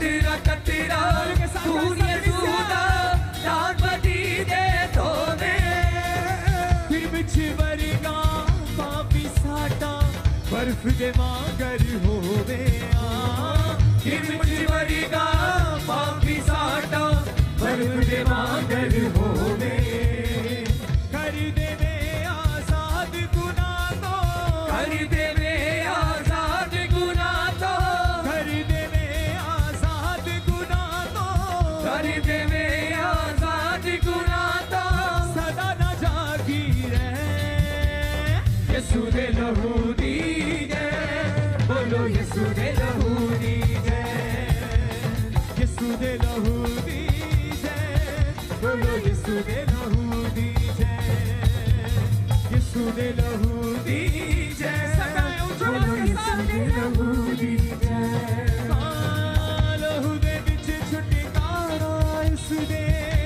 कतरा कतरा खून यसूदा दान बदी दे धोवे फिर बिच वर्गा पापी साटा बर्फ दे मांगर होवे फिर बिच वर्गा पापी साटा बर्फ दे मांगर होवे कर देवे आजाद गुनाह तो कर देवे आजाद गुनाह तो कर देवे आजाद गुनाह तो कर देवे आजाद गुनाह तो सदा न जागी रहे यीशु दे लहू दी जय बोलो यीशु दे लहू दी जय यीशु दे लहू दी जय बोलो यीशु दे लहू दी जय यीशु दे लहू दी जय बोलो यीशु दे लहू दी जय लहू दे विच छुटकारा उस दे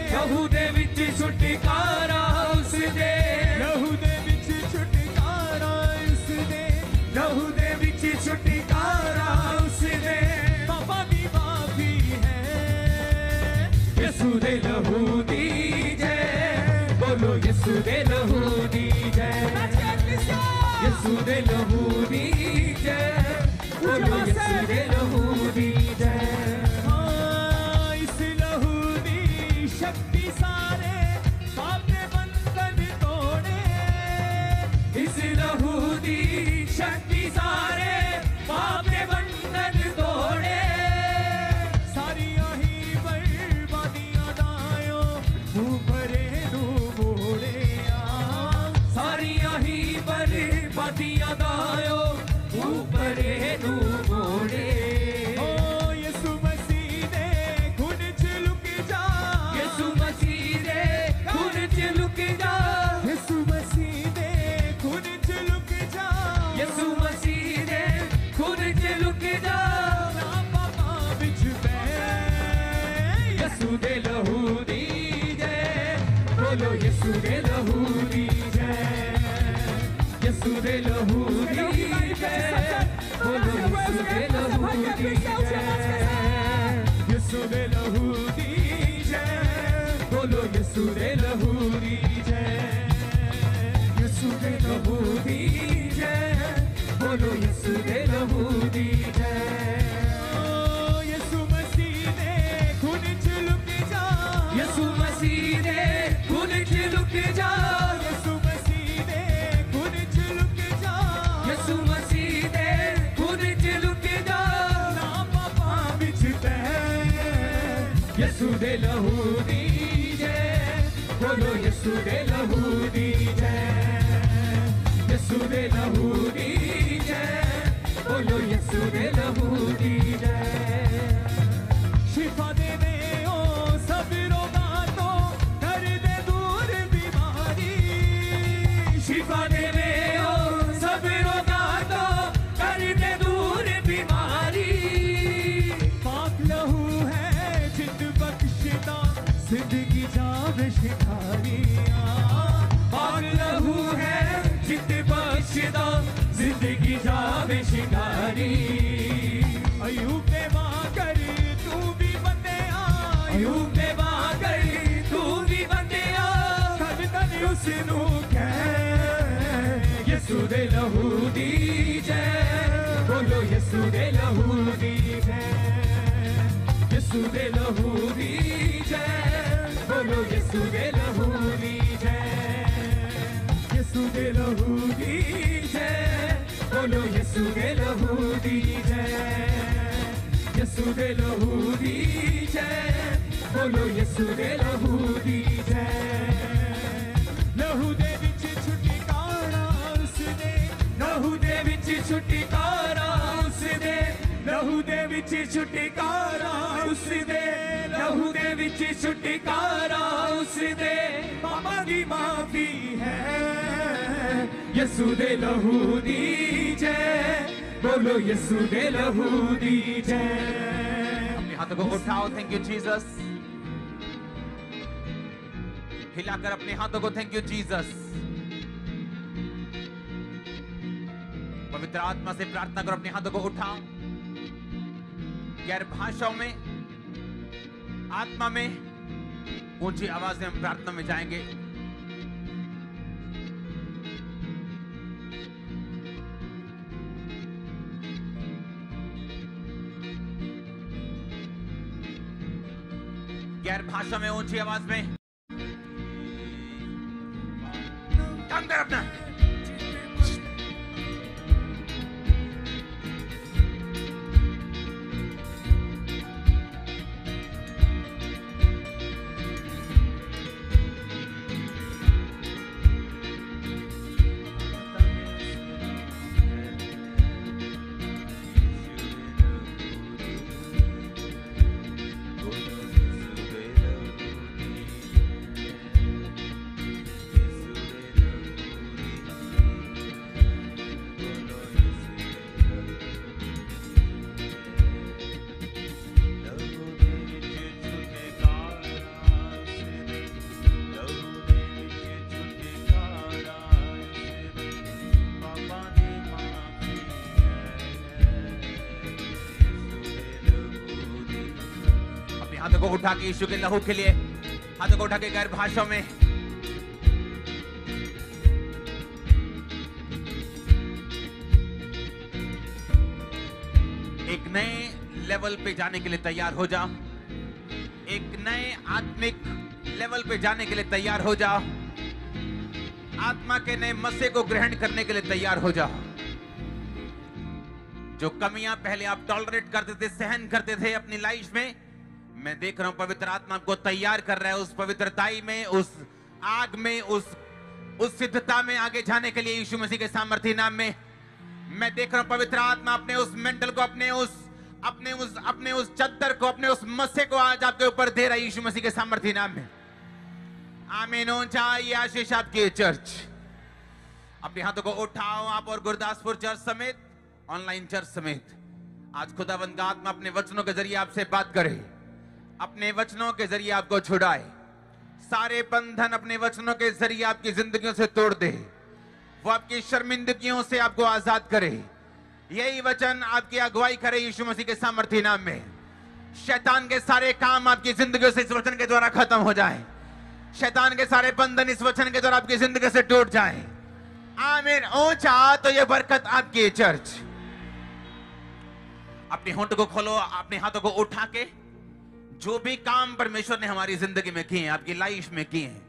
लहू दे विच छुटकारा उस दे लहू दे विच छुटकारा उस दे लहू दे विच छुटकारा उस दे पापा दी माफी है यीशु दे लहू दी जय बोलो यीशु दे लहू दी जय यीशु दे लहू दी जय बोलो यीशु दे लहू दी जय इस लहू दी शक्ति सारे पाप दे बंधन तोड़े इस लहू दी शक्ति सारे पाप दे बंधन तोड़े सारियां ही बर्बादियां दायो भरे नू मोड़े सारियां ही बर्बादियां दायो ऊपरे नू मोड़े ओ यीशु मसीह दे खून च लुक जा यीशु मसीह दे खून च लुक जा यीशु मसीह दे खून च लुक जा यीशु मसीह दे खून च लुक जा ना पापा विच बे यीशु दे लहू दी जय बोलो यीशु दे लहू दी जय यीशु दे लहू दी जय बोलो यीशु दे लहू दी जय यीशु दे लहू दी जय बोलो यीशु दे लहू दी जय यीशु दे लहू दी जय बोलो यीशु दे लहू दी जय यीशु मसीह दे खून च लुक जा यीशु मसीह दे खून च लुक जा यीशु मसीह दे खून च लुक जा यीशु मसीह दे खून च लुक जा ना पापा विच बे यीशु दे लहू दी जय बोलो यीशु दे लहू दी जय यीशु दे लहू दी जय बोलो यीशु दे लहू दी जय शिफा देवे ओ सब रोगां तो कर दे दूर बीमारी शिफा देवे ओ सब रोगां तो कर दे दूर बीमारी पाक लहू है जिंद बख्शता जिंदगी जावे शिकारियां पाक लहू है जित बख्शदा जिंदगी जावे शिकारी अयूब ने मांगर तू भी बंदे अयूब ने मांगर तू भी बंदिया तन तन उस नू कह यीशु दे लहू दी जय बोलो यीशु दे लहू दी जय यीशु दे लहू दी जय बोलो यीशु दे लहू दी जय यीशु दे लहू दी जय बोलो यीशु दे लहू दी जय यीशु दे लहू दी जय बोलो यीशु दे लहू दी जय लहू दे विच छुटकारा उस दे लहू दे विच छुटकारा उस दे लहू दे विच छुटकारा उस दे लहू दे विच छुटकारा उस दे पापा दी माफी है यीशु दे लहू दी जय बोलो यीशु दे लहू दी जय अपने हाथों को उठाओ। Thank you Jesus. हिलाकर अपने हाथों को थैंक यू जीसस। पवित्र आत्मा से प्रार्थना करो, अपने हाथों को उठाओ। गैर भाषाओं में आत्मा में ऊंची आवाज में हम प्रार्थना में जाएंगे। गैर भाषा में ऊंची आवाज में काम कर अपना। हाथों को उठा के यीशु के लहू के लिए हाथों को उठा के गैर भाषाओं में एक नए लेवल पे जाने के लिए तैयार हो जाओ। एक नए आत्मिक लेवल पे जाने के लिए तैयार हो जाओ। आत्मा के नए मसे को ग्रहण करने के लिए तैयार हो जाओ। जो कमियां पहले आप टॉलरेट करते थे, सहन करते थे अपनी लाइफ में, मैं देख रहा हूं पवित्र आत्मा आपको तैयार कर रहा है उस पवित्रताई में, उस आग में, उस सिद्धता में आगे जाने के लिए यीशु मसीह के सामर्थी नाम में। मैं देख रहा हूं पवित्र आत्मा अपने उस मेंटल को, अपने उस चद्दर को, अपने उस मस्से को आज आपके ऊपर दे रहा है यीशु मसीह के सामर्थी नाम में। आमीन। चाहिए आशीष आपकी चर्च। अपने हाथों को उठाओ आप और गुरदासपुर चर्च समेत, ऑनलाइन चर्च समेत। आज खुदावंद का आत्मा अपने वचनों के जरिए आपसे बात करे, अपने वचनों के जरिए आपको छुड़ाए, सारे बंधन अपने वचनों के जरिए आपकी जिंदगियों से तोड़ दे, वो आपकी शर्मिंदगियों से आपको आजाद करे। यही वचन आपकी अगुवाई करे यीशु मसीह के सामर्थी नाम में। शैतान के सारे काम आपकी जिंदगियों से इस वचन के द्वारा खत्म हो जाए। शैतान के सारे बंधन इस वचन के द्वारा आपकी जिंदगी से टूट जाए। आमीन। ऊंचा तो ये बरकत आपकी चर्च। अपने होंठ को खोलो, अपने हाथों को उठा के जो भी काम परमेश्वर ने हमारी जिंदगी में किए हैं, आपकी लाइफ में किए हैं,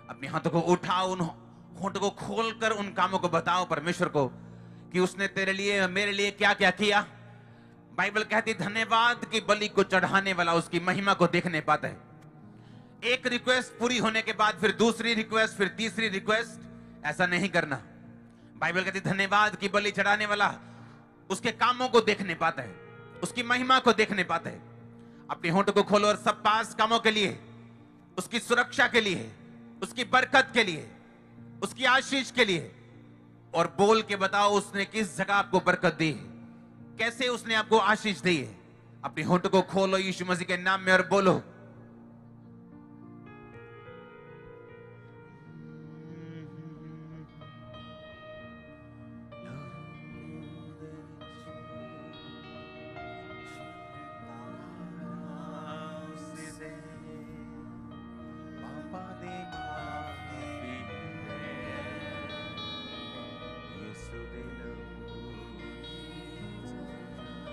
अपने हाथों को उठाओ, उन होंठ को खोलकर उन कामों को बताओ परमेश्वर को कि उसने तेरे लिए, मेरे लिए क्या क्या किया। बाइबल कहती धन्यवाद की बलि को चढ़ाने वाला उसकी महिमा को देखने पाता है। एक रिक्वेस्ट पूरी होने के बाद फिर दूसरी रिक्वेस्ट, फिर तीसरी रिक्वेस्ट, ऐसा नहीं करना। बाइबल कहती धन्यवाद की बलि चढ़ाने वाला उसके कामों को देखने पाता है, उसकी महिमा को देखने पाता है। अपने होंठ को खोलो और सब पास कामों के लिए, उसकी सुरक्षा के लिए, उसकी बरकत के लिए, उसकी आशीष के लिए, और बोल के बताओ उसने किस जगह आपको बरकत दी है, कैसे उसने आपको आशीष दी है। अपने होंठ को खोलो यीशु मसीह के नाम में और बोलो।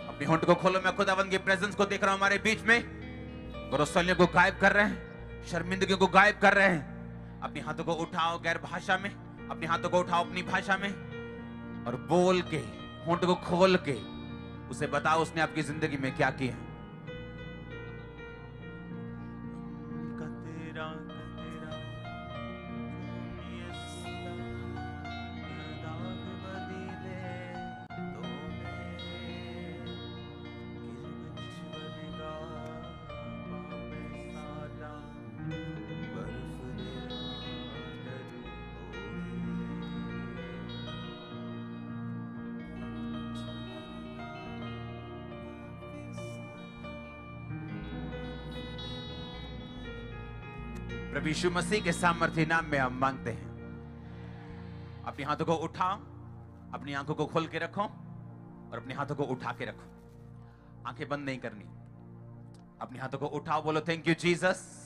अपनी होंठ को खोलो। मैं खुदावंद की प्रेजेंस को देख रहा हूं हमारे बीच में। गुरुसलियों को गायब कर रहे हैं, शर्मिंदगियों को गायब कर रहे हैं। अपने हाथों को उठाओ गैर भाषा में, अपने हाथों को उठाओ अपनी भाषा में और बोल के, होंठ को खोल के उसे बताओ उसने आपकी जिंदगी में क्या किया। प्रभु यीशु मसीह के सामर्थी नाम में हम मांगते हैं। अपने हाथों को उठाओ, अपनी आंखों को खोल के रखो और अपने हाथों को उठा के रखो। आंखें बंद नहीं करनी। अपने हाथों को उठाओ, बोलो थैंक यू जीसस।